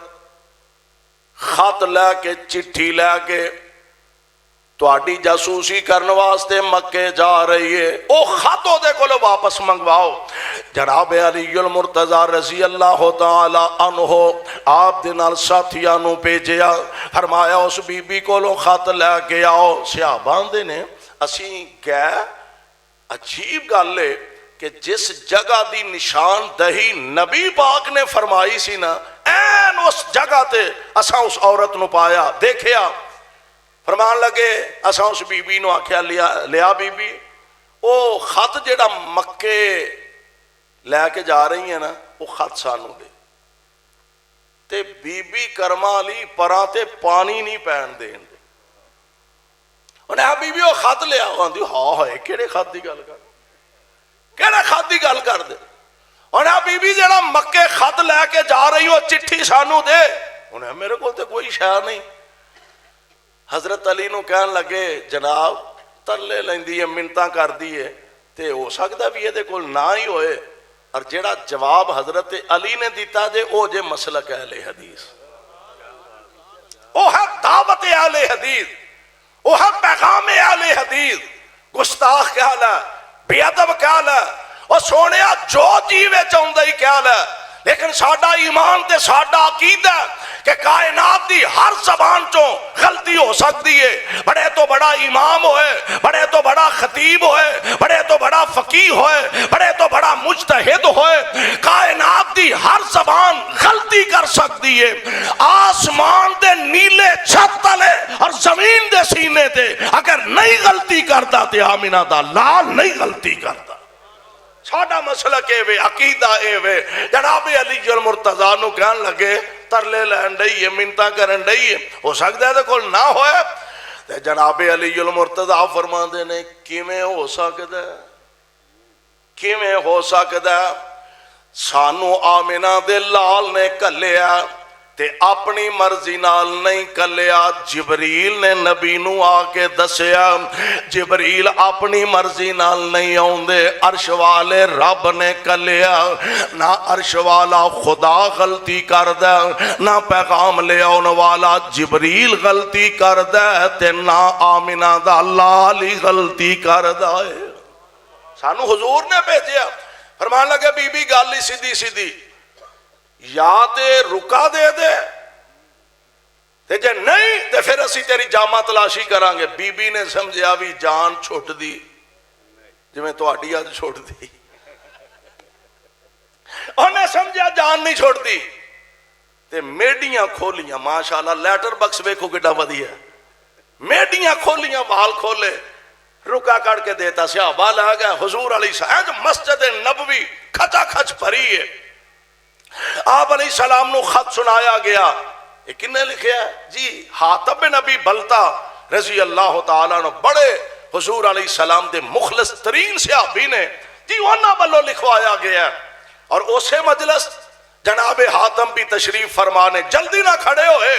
خط لے کے چٹھی لے کے تواڈی جاسوسی کرنے واسطے مکے جا رہی ہے او خطوں دے کو واپس منگواؤ جناب علی المرتضی رضی اللہ تعالی عنہ آپ دے نال ساتھیاں نو بھیجیا فرمایا اس بی بی کو خط لے کے آؤ صحابہ دے نے اسی گئے عجیب گل ہے کہ جس جگہ دی نشان دہی نبی پاک نے فرمائی سی نا این اس جگہ تے اساں اس عورت نو پایا دیکھیا فرمان لگے اساں اس بی بی نو آکھیا لیا بی بی او خط جیڑا مکے لے کے جا رہی ہیں نا وہ خط سانو دے تے بی بی کرما لی پرا تے پانی نہیں پہن دین دے انہیں بی بی وہ خط لیا ہاں ہے کیڑے خط دی گل کر کیڑے خط دی گل کر دے انہیں بی بی جیڑا مکے خط لے کے جا رہی ہو چٹھی سانو دے انہیں میرے کو تے کوئی شے نہیں حضرت علی نو کہن لگے جناب ترلے لیندی ہے منتاں کر دی ہے تے ہو سکتا بھی یہ دے کول نہ ہی ہوئے اور جڑا جواب حضرت علی نے دیتا جے او جے مسلک اہل حدیث، او ہے دعوت اہل حدیث، او ہے پیغام اہل حدیث۔ گستاخ کیا ہے، بے ادب کیا ہے، اور سونیا جو جیوے چاہتا ہی کیا ہے، لیکن ساڈا ایمان تے ساڈا عقیدہ کہ کائنات دی ہر زبان چوں غلطی ہو سکتی ہے، بڑے تو بڑا امام ہوئے، بڑے تو بڑا خطیب ہوئے، بڑے تو بڑا فقیہ ہوئے، بڑے تو بڑا مجتہد ہوئے، کائنات دی ہر زبان غلطی کر سکتی ہے۔ آسمان دے نیلے چھت تلے اور زمین دے سینے تے اگر نہیں غلطی کرتا تے آمینہ دا لال نہیں غلطی کرتا۔ ساڈا مسلک اے وے، عقیدہ اے وے۔ جناب علی المرتضیٰ نو کہن لگے ترلے لین ڈئی ہے، منتاں کرن ڈئی ہے، ہو سکتا ہے تو کوئی نہ ہوئے۔ تے جناب علی المرتضیٰ فرماندے نے کیویں ہو سکتا ہے، کیویں ہو سکتا ہے، سانو آمنہ دے لال نے کلیا تے اپنی مرضی نال نہیں کلیا، جبریل نے نبی نو آ کے دسیا، جبریل اپنی مرضی نال نہیں آوندے، عرش والے رب نے کلیا، نہ عرش والا خدا غلطی کردا، نہ پیغام لے آن والا جبریل غلطی کردا تے نہ آمنہ دا لال ہی غلطی کردا ہے۔ سانو حضور نے بھیجیا، فرمان لگے بی بی گل ہی سیدھی سیدھی، یا تے رکا دے دے تے جے نہیں تے پھر اسی تیری جامع تلاشی کران گے۔ بی بی نے سمجھیا بھی جان چھوٹ دی جو میں تو آڈی آج چھوٹ دی، انہیں سمجھیا جان نہیں چھوٹ دی تے میڈیاں کھولیاں، ماشاءاللہ لیٹر بکس ویکھو کڈا ودیا، میڈیاں کھولیاں، وال کھولے، رکا کر کے دیتا، صحابہ لے گئے، حضور علیہ السلام مسجد نبوی کھچا کھچ بھری ہے، آپ علیہ السلام نو خط سنایا گیا، یہ کنے لکھیا ہے جی حاتب بن ابی بلتا رضی اللہ تعالیٰ عنہ، بڑے حضور علیہ السلام دے مخلص ترین صحابی نے جی انہاں والوں لکھوایا گیا ہے۔ اور اسے مجلس جناب حاتم بھی تشریف فرمانے، جلدی نہ کھڑے ہوئے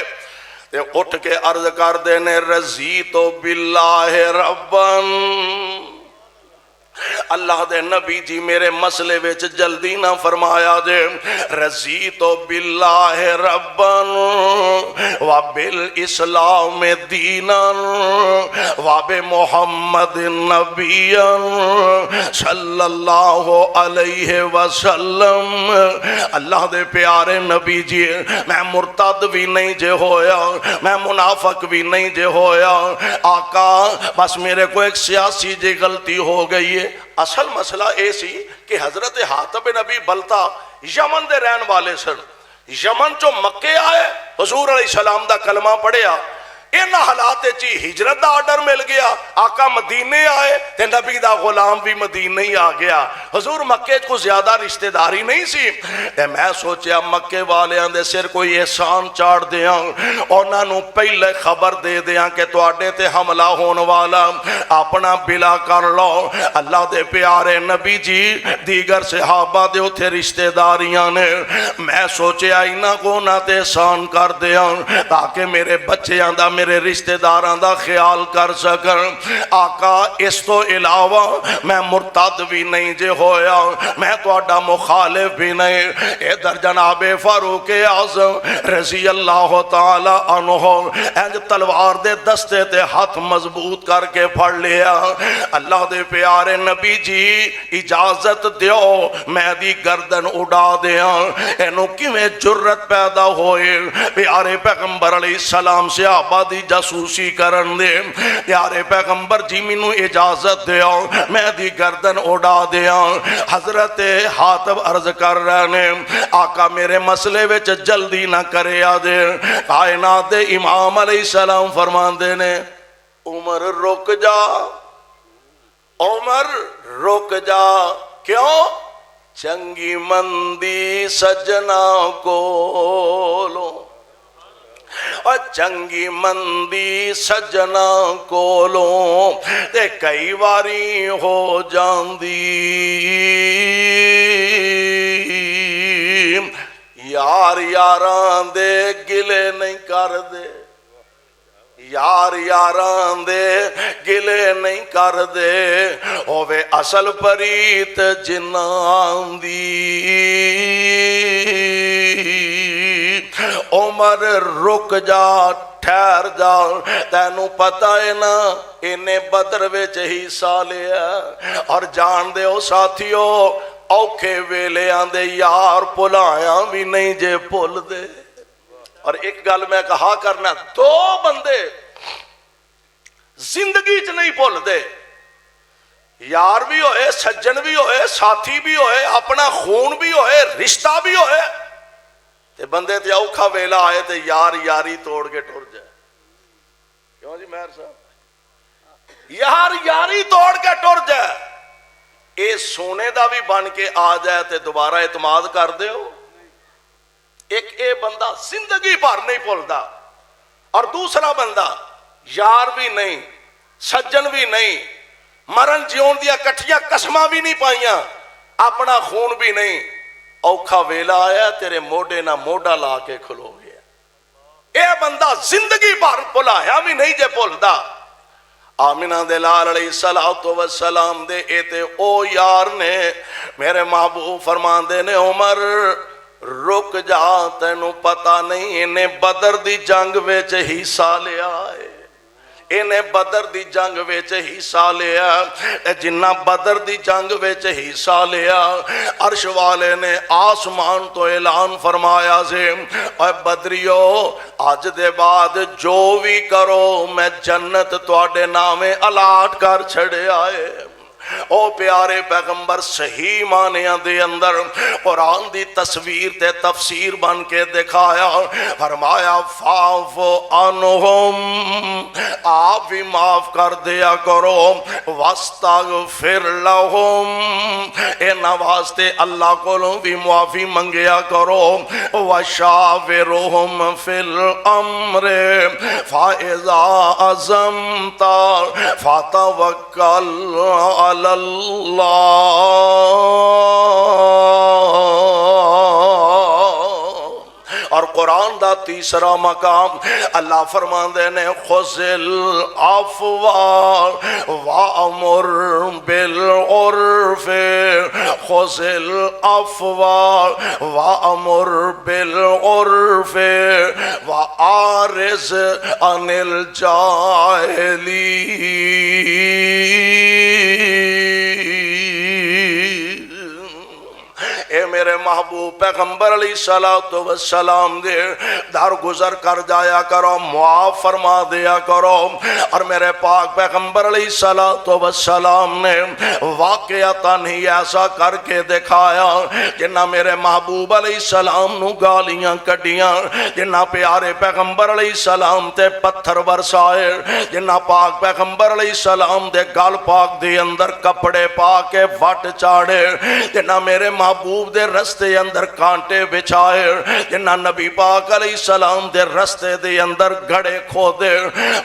تے اٹھ کے عرض کر دینے رضیت باللہ ربن، اللہ دے نبی جی میرے مسئلے وچ جلدی نہ فرمایا دے، رضیت باللہ ربن وبالاسلام دینا وبمحمد نبیا صلی اللہ علیہ وسلم۔ اللہ دے پیارے نبی جی میں مرتد بھی نہیں جے ہویا، میں منافق بھی نہیں جے ہویا، آقا بس میرے کو ایک سیاسی جی غلطی ہو گئی ہے۔ اصل مسئلہ ایسی کہ حضرت حاتب بن ابی بلتا یمن دے رہن والے سن، یمن چو مکے آئے، حضور علیہ السلام دا کلمہ پڑھیا، ان حالات چی ہجرت دا آرڈر مل گیا، آقا مدینے آئے تے نبی دا غلام بھی مدینے ہی آ گیا، حضور مکے کو زیادہ رشتہ داری نہیں سی، تے میں سوچیا مکے والیاں دے سر کوئی احسان چاڑ دیاں، انہاں نو پہلے خبر دے دیاں کہ تواڈے تے حملہ ہون والا، اپنا بلا کر لو۔ اللہ دے پیارے نبی جی دیگر صحابہ دے اتھے رشتہ داریاں نے، میں سوچیا انہاں کو نہ تے احسان کر دیاں تاکہ میرے بچیاں دا میرے رشتہ داراں دا خیال کر سکن۔ آقا اس تو علاوہ میں مرتد بھی نہیں جے ہویا، میں تو اڈا مخالف بھی نہیں۔ ادھر جناب فاروق اعظم رضی اللہ تعالی عنہ انج تلوار دے دستے تے ہاتھ مضبوط کر کے پھڑ لیا، اللہ دے پیارے نبی جی اجازت دیو میں دی گردن اڑا دیاں۔ اینو کیویں جرت پیدا ہوئے، پیارے پیغمبر علیہ السلام سے آباد دی جاسوسی کرن دے، پیارے پیغمبر جی مینو اجازت دیو میں دی گردن اڑا دیاں۔ حضرت حاتب عرض کر رہے نے آقا میرے مسئلے وچ جلدی نہ کرے آدے، کائنات دے امام علیہ السلام فرمان دے نے عمر رک جا، عمر رک جا، کیوں؟ چنگی مندی سجنا کو لو، اور چنگی مندی سجنا کولو تے کئی واری ہو جاندی، یار یاراں دے گلے نہیں کر دے، یار یاراں دے گلے نہیں کر دے ہووے اصل پریت جناں دی عمر رک جا ٹھہر جا تینوں پتہ ہے نا انہیں بدر وچ حصہ لیا اور جان دے او ساتھیو اوکھے ویلے آندے یار بھلایا بھی نہیں جے بھول دے اور ایک گل میں کہا کرنا دو بندے زندگی چ نہیں بھول دے یار بھی ہوئے سجن بھی ہوئے ساتھی بھی ہوئے اپنا خون بھی ہوئے رشتہ بھی ہوئے تے بندے تے اوکھا ویلا آئے تے یار یاری توڑ کے ٹر جائے کیوں جی مہر صاحب یار یاری توڑ کے ٹر جائے اے سونے دا بھی بن کے آ جائے تے دوبارہ اعتماد کر دے ہو ایک اے بندہ زندگی بھر نہیں بھولدا اور دوسرا بندہ یار بھی نہیں سجن بھی نہیں مرن جیون دیا کٹھیاں قسماں بھی نہیں پائیاں اپنا خون بھی نہیں اوکھا ویلا آیا تیرے موڈے نہ موڈا لا کے کھلو گیا اے بندہ زندگی بھر بھلایا بھی نہیں جے بھولدا آمینہ دے لال علیہ السلام دے اے تے او یار نے میرے محبوب فرمان دے نے عمر رک جا تینوں پتہ نہیں انہیں بدر دی جنگ ویچ حصہ لیا ہے انہیں بدر دی جنگ ویچ حصہ لیا جنہ بدر دی جنگ ویچ حصہ لیا عرش والے نے آسمان تو اعلان فرمایا سے اے بدریو آج دے بعد جو بھی کرو میں جنت تواڈے نامے الاٹ کر چھڑے آئے او پیارے پیغمبر صحیح معنیاں دے اندر قرآن دی تصویر تے تفسیر بن کے دکھایا فرمایا فاعف عنہم آپ بھی معاف کر دیا کرو واستغفر لہم انہاں واسطے اللہ کولوں بھی معافی منگیا کرو وشاورہم فی الامر فاذا عزمت فتوکل اللہ اور قرآن دا تیسرا مقام اللہ فرماندے نے خذل افوار وامر بالعرف خذل افوار وامر بالعرف وعارض عن الجاہلین اے میرے محبوب پیغمبر علیہ السلام دے در گزر کر جایا کرو معاف فرما دیا کرو اور میرے پاک پیغمبر علیہ السلام نے واقعتاً ہی ایسا کر کے دکھایا جنہ میرے محبوب علیہ السلام نو گالیاں کڈیاں جنہ پیارے پیغمبر علیہ السلام تے پتھر برسائے جنہ پاک پیغمبر علیہ السلام دے گال پاک دے اندر کپڑے پا کے وٹ چاڑے جنہ میرے محبوب دے رستے اندر کانٹے بچھائے جنہ نبی پاک علیہ السلام دے رستے دے اندر گھڑے کھو دے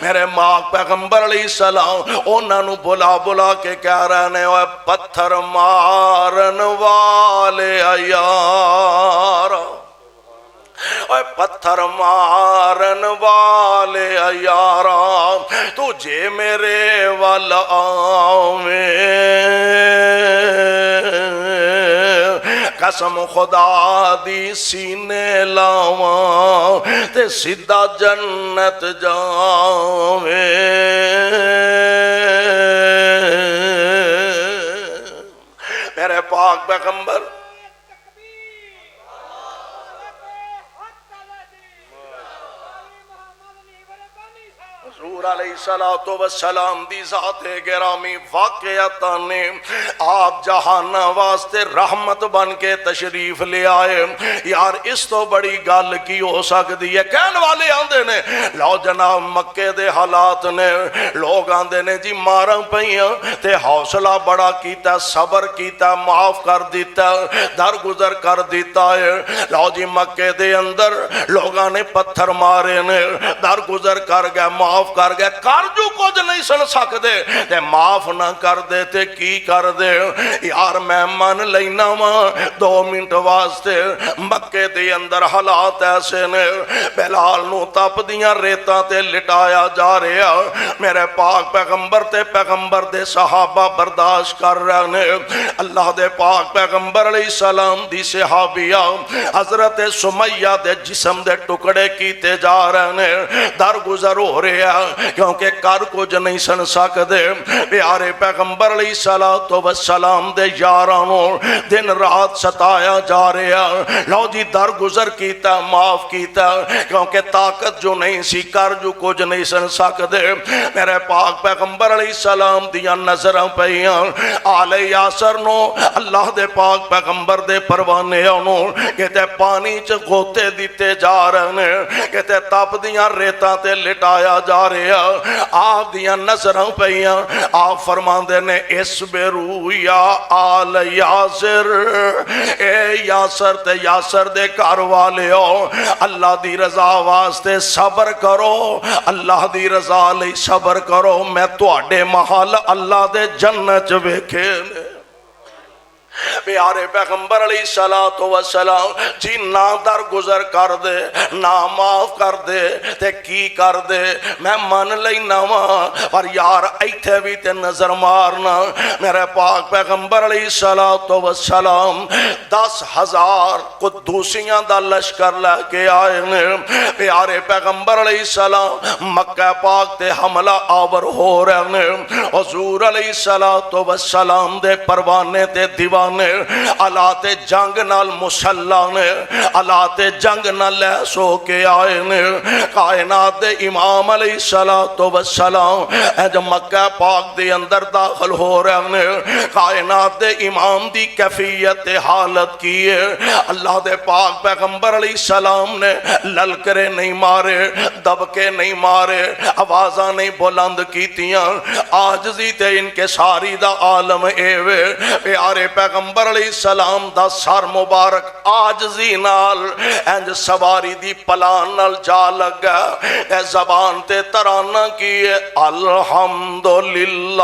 میرے ماں پیغمبر علیہ السلام انہاں نو بلا بلا کے کہہ رہے ہیں پتھر مارن والے یار اے پتھر مارن والے یارا تجھے میرے والا قسم خدا دی سینے لاواں تے سیدھا جنت جاویں میرے پاک پیغمبر حضور علیہ السلام دی ذات گرامی واقعتا نے آپ جہان واسطے رحمت بن کے تشریف لے آئے یار اس تو بڑی گل کی ہو سکتی ہے کہنے والے آندے نے لو جناب مکے دے حالات نے لوگ آندے نے جی ماراں پئیاں تے حوصلہ بڑا کیتا صبر کیتا معاف کر دیتا درگزر کر دیتا ہے لو جی مکے دے اندر لوگاں نے پتھر مارے نے درگزر کر گئے معاف معاف کر گئے کر جو کچھ نہیں سن سکتے تے معاف نہ کر دے تے کی کر دے یار میں من لینا وا 2 منٹ واسطے مکے دے اندر حالات ایسے نے بلال نو تپ دیاں ریتاں تے لٹایا جا رہا میرے پاک پیغمبر تے پیغمبر دے صحابہ برداشت کر رہے نے اللہ دے پاک پیغمبر علیہ السلام دی صحابیہ حضرت سمیہ دے جسم دے ٹکڑے کیتے جا رہے نے درگزر ہو رہے ہیں کیونکہ کر کچھ نہیں سن سکتے پیارے پیغمبر علیہ السلام دے یارانوں دن رات ستایا جا رہا لو جی درگزر کیتا معاف کیتا کیونکہ طاقت جو نہیں سی کر جو کچھ نہیں سن سکتے میرے پاک پیغمبر علیہ السلام دیاں نظریں پیاں آل یاسر نو اللہ دے پاک پیغمبر دے پروانے انہوں کہتے پانی چ گوتے دیتے جا رہے ہیں کہتے تپ دیاں ریتاں تے لٹایا جا رہا آپ دیاں نظریں پیاں آپ فرماندے نے اسبرو یا آل یاسر اے یاسر تے یاسر دے گھر والے ہو اللہ دی رضا واسطے صبر کرو اللہ دی رضا لئی صبر کرو میں تواڈے محل اللہ دے جنت ویکھے نے پیارے پیغمبر علیہ السلام جی نہ درگزر کر دے نہ معاف کر دے تے کی کر دے میں من لینا وا پر یار ایتھے بھی تے نظر مارنا میرے پاک پیغمبر علیہ السلام 10,000 قدوسیاں دا لشکر لے کے آئے نے پیارے پیغمبر علیہ السلام مکہ پاک تے حملہ آور ہو رہے نے حضور علیہ السلام دے پروانے تے دیوانے آلات جنگ نال مسلح نے آلات جنگ نال لیس ہو کے آئے نے کائنات دے امام علیہ السلام اے جو مکہ پاک دے اندر داخل ہو رہے نے کائنات دے امام دی کیفیت حالت کی ہے اللہ دے پاک پیغمبر علیہ السلام نے للکرے نہیں مارے دبکے نہیں مارے آوازاں نہیں بلند کیتیاں آجزی تے انکساری دا عالم ایوے پیارے پیغمبر علیہ السلام دا سر مبارک آجزی نال انج سواری دی پلان نال جا لگا اے زبان تے ترانہ کیے الحمدللہ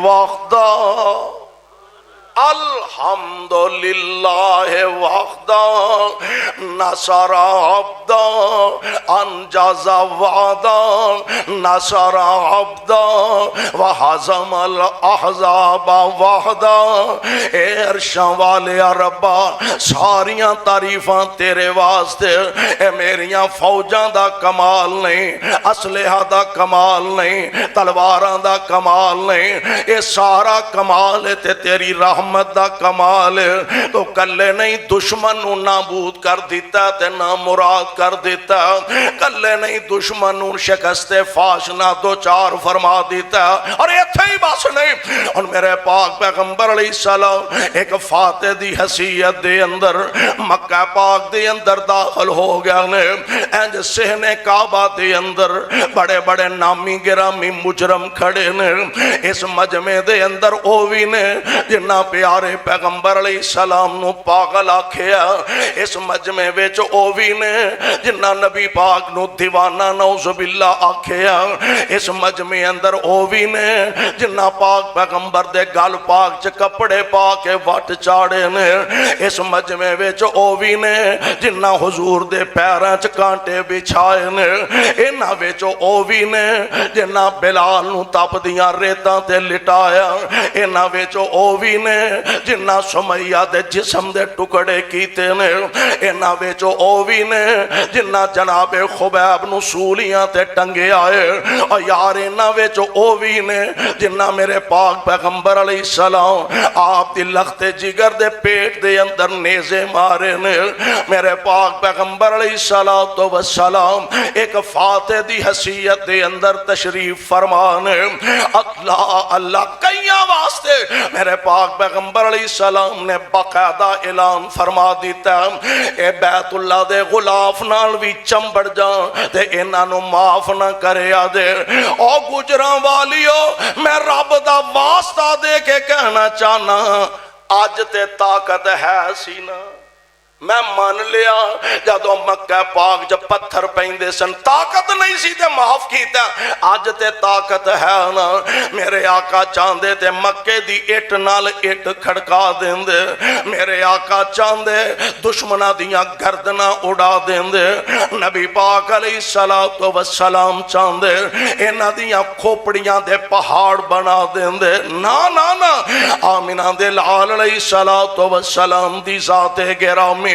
وحدہ الحمدللہ وحدہ نصر عبدہ انجز وعدہ نصر عبدہ وحزم الاحزاب وحدہ اے عرشاں والے ربا ساریاں تعریفاں تیرے واسطے اے میریاں فوجاں دا کمال نہیں اسلحہ دا کمال نہیں تلواراں دا کمال نہیں اے سارا کمال ہے تے تیری رحمت دا کمال ہے تو کلے نہیں دشمن نو نابود کر دیتا تے نہ مراد کر دیتا کلے نہیں دشمن نو شکست فاش نہ دو چار فرما دیتا اور ایتھے ہی بس نہیں اور میرے پاک پیغمبر علیہ السلام ایک فاتح دی حیثیت دے اندر مکہ پاک دے اندر داخل ہو گیا نے انج سہنے کعبہ دے اندر بڑے بڑے نامی گرامی مجرم کھڑے نے اس مجمع دے اندر اووی نے جنہ پیارے پیغمبر علیہ السلام نو پاگل آکھیا اس مجمع وچ اووی نے جنہ نبی پاک نو دیوانہ نعوذ باللہ آکھیا اس مجمع اندر اووی نے جنہ پاک پیغمبر دے گل پاک چ کپڑے پا کے وٹ چاڑے نے اس مجمع وچ اووی نے جنہ حضور دے پیراں چ کانٹے بچھائے نے انہاں وچ اووی نے جنہ بلال نو تپ دیاں ریتاں تے لٹایا انہاں وچ اووی نے جنہ سمیہ دے جسم دے ٹکڑے کیتے نے انہاں وچ اووی نے جنہ جناب خبیب نو سولیاں تے ٹنگے آئے اور یار انہاں وچ اووی نے جنہ میرے پاک پیغمبر علیہ السلام آپ دی لخت جگر دے پیٹ دے اندر نیزے مارے نے میرے پاک پیغمبر علیہ السلام ایک فاتح دی حیثیت دے اندر تشریف فرمانے اللہ کئیاں واسطے میرے پاک پیغمبر علیہ السلام نے باقاعدہ اعلان فرما دیتا اے بیت اللہ دے غلاف نال بھی چمبڑ جان تے انہاں نو معاف نہ کرے آدے او گجراں والیو میں رب دا واسطہ دے کے کہنا چاہنا آج تے طاقت ہے سینا میں مان لیا جدوں مکہ پاک جب پتھر پیندے سن طاقت نہیں سی تے معاف کیتا اج تے طاقت ہے نا میرے آقا چاہندے تے مکے دی اٹ نال اٹ کھڑکا دیندے میرے آقا چاہندے دشمناں دیاں گردناں اڑا دیندے نبی پاک علیہ الصلوۃ والسلام چاہندے انہاں دیاں کھوپڑیاں دے پہاڑ بنا دیندے نا نا نا آمنہ دے لال علیہ الصلوۃ والسلام دی ذات گرامی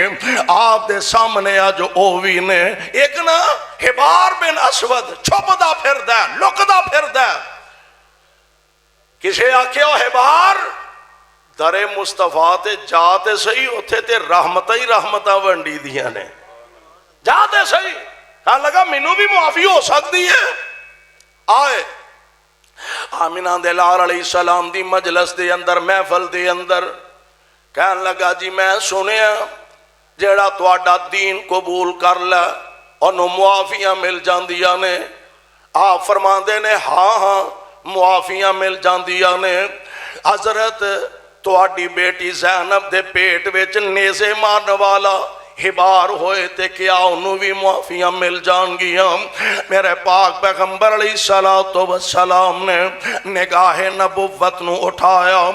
آپ دے سامنے آج اووی نے ایک نا حبار بن اسود چھپدا پھردا لکدا پھردا کسے آکھیا حبار در مصطفیٰ تے جاتے صحیح اتھے تے رحمتاں ہی رحمتاں ونڈی دیاں نے جاتے صحیح ہاں لگا مینوں بھی معافی ہو سکتی ہے آئے آمنہ دے لال علیہ السلام دی مجلس دے اندر محفل دے اندر کہن لگا جی میں سنیا جیڑا تواڈا دین قبول کر لے انہوں معافیاں مل جاندیاں نے آپ فرماندے نے ہاں ہاں معافیاں مل جاندیاں نے حضرت تواڈی بیٹی زینب دے پیٹ وچ نیزے مارن والا حبار ہوئے تے کیا انہوں بھی معافیاں مل جان گیاں میرے پاک پیغمبر علیہ الصلوۃ والسلام نے نگاہ نبوت نو اٹھایا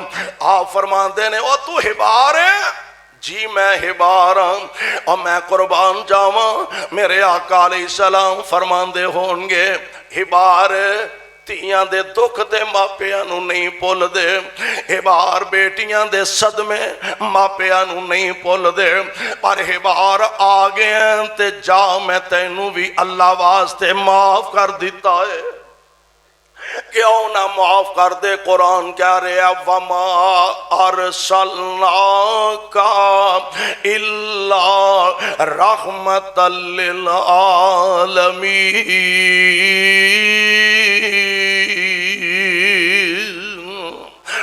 آپ فرماندے نے او تو حبار ہے جی میں حبار ہوں اور میں قربان جاواں میرے آقا علیہ السلام فرماندے ہونگے حبار تیاں دے دکھ دے ماپیاں نو نہیں پول دے حبار بیٹیاں دے صدمے ماپیاں نو نہیں پول دے پر حبار آگے ہیں تے جا میں تینوں بھی اللہ واسطے معاف کر دیتا ہے کیوں نہ معاف کر دے قرآن کہہ رہے وما ارسلناک الا رحمت للعالمین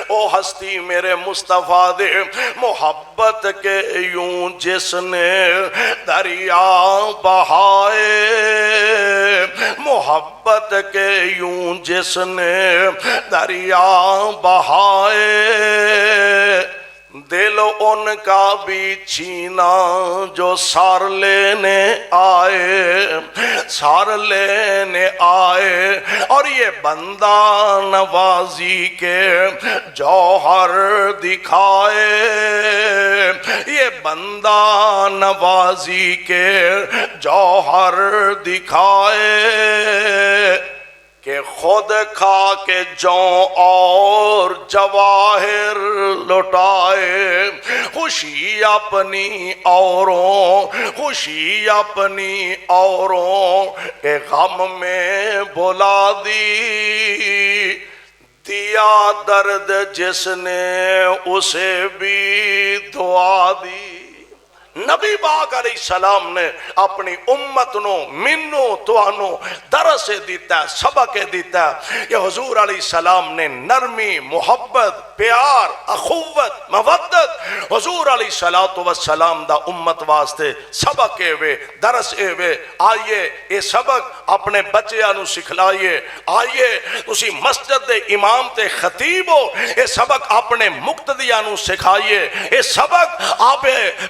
او ہستی میرے مصطفیٰ دے محبت کے یوں جس نے دریا بہائے محبت کے یوں جس نے دریا بہائے دل ان کا بھی چھینا جو سار لینے آئے سار لینے آئے اور یہ بندہ نوازی کے جوہر دکھائے یہ بندہ نوازی کے جوہر دکھائے کہ خود کھا کے جوں اور جواہر لٹائے خوشی اپنی اوروں خوشی اپنی اوروں کہ غم میں بھلا دی دیا درد جس نے اسے بھی دعا دی نبی پاک علیہ السلام نے اپنی امت نو منو توانو درس دیتا ہے سبق دیتا ہے کہ حضور علیہ السلام نے نرمی محبت پیار اخوت مودت حضور علیہ السلام دا امت واسطے سبق وے درس وے آئیے یہ سبق اپنے بچیاں نو سکھلائیے آئیے اسی مسجد دے امام تے خطیب ہو یہ سبق اپنے مقتدیاں نو سکھائیے یہ سبق آپ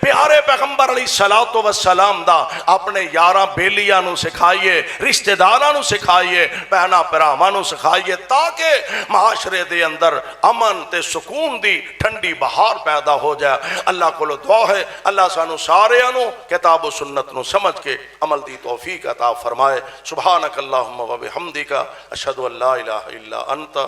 پیارے پیغمبر علیہ السلام دا اپنے یاراں بیلیاں نو سکھائیے رشتہ داراں نو سکھائیے بہنا پراواں نو سکھائیے تاکہ معاشرے دے اندر امن تے سکون دی ٹھنڈی بہار پیدا ہو جائے اللہ کو دعا ہے اللہ سانو سارے انو کتاب و سنت نو سمجھ کے عمل دی توفیق عطا فرمائے سبحانک اللہم و بحمدک اشہدو ان لا الہ الا انت